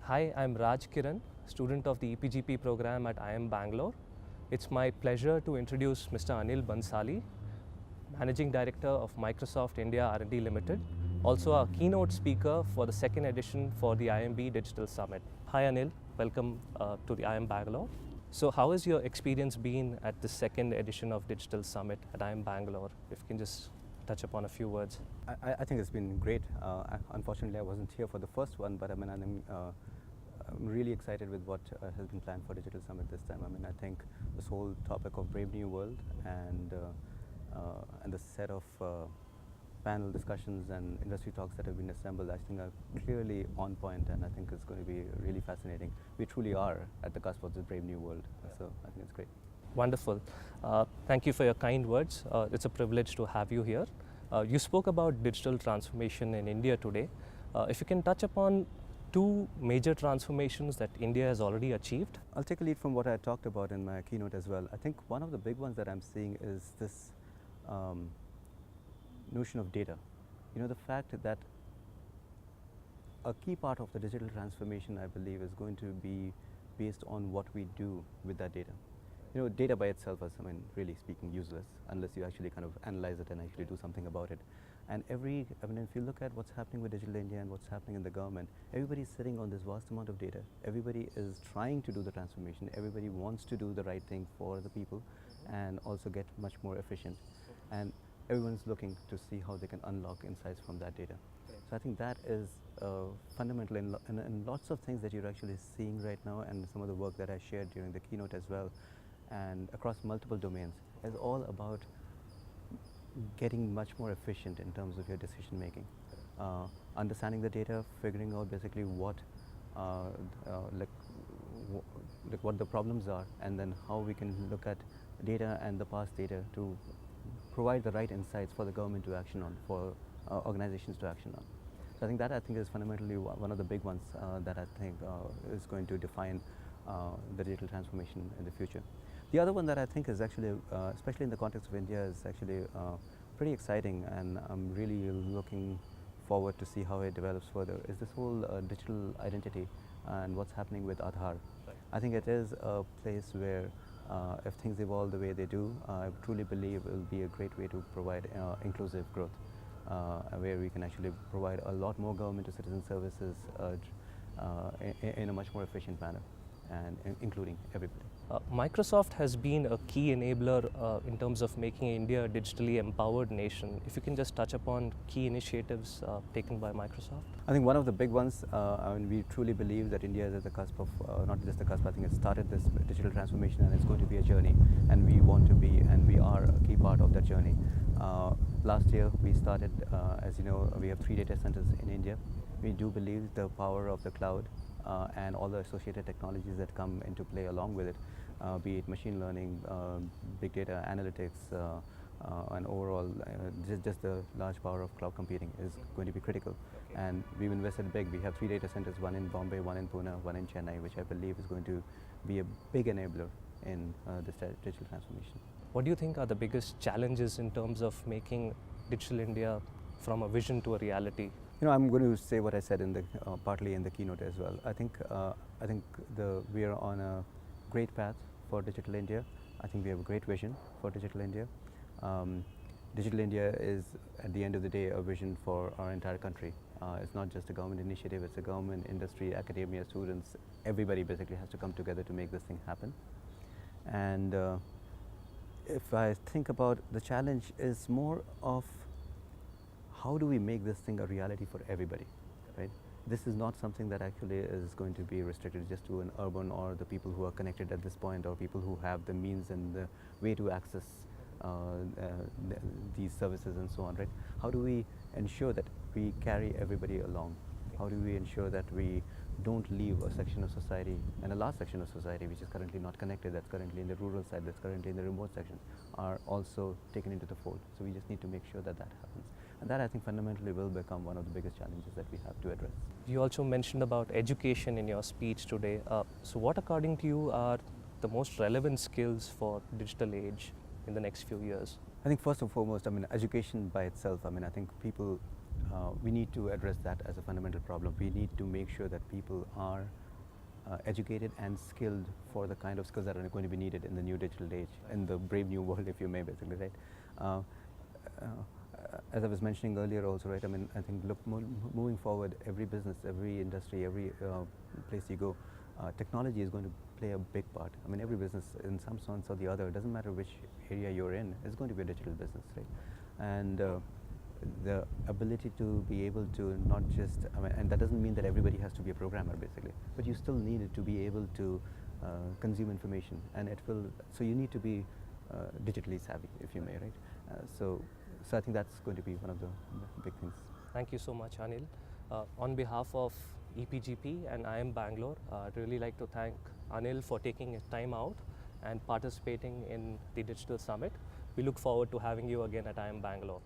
Hi, I'm Raj Kiran, student of the EPGP program at IIM Bangalore. It's my pleasure to introduce Mr. Anil Bhansali, Managing Director of Microsoft India R&D Limited, also a keynote speaker for the second edition for the IMB Digital Summit. Hi Anil, welcome to the IIM Bangalore. So how has your experience been at the second edition of Digital Summit at IIM Bangalore? If you can just touch upon a few words. I think it's been great. Unfortunately, I wasn't here for the first one, but I'm really excited with what has been planned for Digital Summit this time. I think this whole topic of Brave New World and the set of panel discussions and industry talks that have been assembled, I think are clearly on point, and I think it's going to be really fascinating. We truly are at the cusp of this Brave New World, so I think it's great. Wonderful. Thank you for your kind words. It's a privilege to have you here. You spoke about digital transformation in India today. If you can touch upon two major transformations that India has already achieved. I'll take a lead from what I talked about in my keynote as well. I think one of the big ones that I'm seeing is this notion of data. You know, the fact that a key part of the digital transformation, I believe, is going to be based on what we do with that data. You know, data by itself is, really speaking, useless unless you actually kind of analyze it and actually do something about it. And if you look at what's happening with Digital India and what's happening in the government, everybody's sitting on this vast amount of data. Everybody is trying to do the transformation. Everybody wants to do the right thing for the people and also get much more efficient. And everyone's looking to see how they can unlock insights from that data. So I think that is fundamental in lots of things that you're actually seeing right now, and some of the work that I shared during the keynote as well, and across multiple domains, is all about getting much more efficient in terms of your decision making. Understanding the data, figuring out basically what what the problems are, and then how we can look at data and the past data to provide the right insights for the government to action on, for organizations to action on. So I think is fundamentally one of the big ones that I think is going to define the digital transformation in the future. The other one that I think is actually, especially in the context of India, is actually pretty exciting, and I'm really looking forward to see how it develops further, is this whole digital identity and what's happening with Aadhaar. Right. I think it is a place where if things evolve the way they do, I truly believe it will be a great way to provide inclusive growth, where we can actually provide a lot more government to citizen services in a much more efficient manner, and including everybody. Microsoft has been a key enabler in terms of making India a digitally empowered nation. If you can just touch upon key initiatives taken by Microsoft. I think one of the big ones, we truly believe that India is at the cusp of, not just the cusp, I think it started this digital transformation, and it's going to be a journey, and we want to be, and we are a key part of that journey. Last year we started, as you know, we have 3 data centers in India. We do believe the power of the cloud and all the associated technologies that come into play along with it, be it machine learning, big data analytics, and overall just the large power of cloud computing is going to be critical. Okay. And we've invested big. We have 3 data centers, one in Bombay, one in Pune, one in Chennai, which I believe is going to be a big enabler in this digital transformation. What do you think are the biggest challenges in terms of making Digital India from a vision to a reality? You know, I'm going to say what I said in the partly in the keynote as well. I think we are on a great path for Digital India. I think we have a great vision for Digital India. Digital India is, at the end of the day, a vision for our entire country. It's not just a government initiative, it's a government, industry, academia, students, everybody basically has to come together to make this thing happen. And if I think about the challenge, is more of how do we make this thing a reality for everybody, right? This is not something that actually is going to be restricted just to an urban or the people who are connected at this point, or people who have the means and the way to access these services and so on, right? How do we ensure that we carry everybody along? How do we ensure that we don't leave a section of society, and a large section of society which is currently not connected, that's currently in the rural side, that's currently in the remote sections, are also taken into the fold. So we just need to make sure that that happens. And that, I think, fundamentally will become one of the biggest challenges that we have to address. You also mentioned about education in your speech today. So what, according to you, are the most relevant skills for digital age in the next few years? I think first and foremost, education by itself, I think people we need to address that as a fundamental problem. We need to make sure that people are educated and skilled for the kind of skills that are going to be needed in the new digital age, in the brave new world, if you may, basically, right? Uh, as I was mentioning earlier also, right, I mean, I think look, moving forward, every business, every industry, every place you go, technology is going to play a big part. I mean, every business in some sense or the other, it doesn't matter which area you're in, is going to be a digital business, right? And the ability to be able to not just, I mean, and that doesn't mean that everybody has to be a programmer, basically, but you still need it to be able to consume information, and it will, so you need to be digitally savvy, if you may, right? So I think that's going to be one of the big things. Thank you so much, Anil. On behalf of EPGP and IIM Bangalore, I'd really like to thank Anil for taking his time out and participating in the Digital Summit. We look forward to having you again at IIM Bangalore.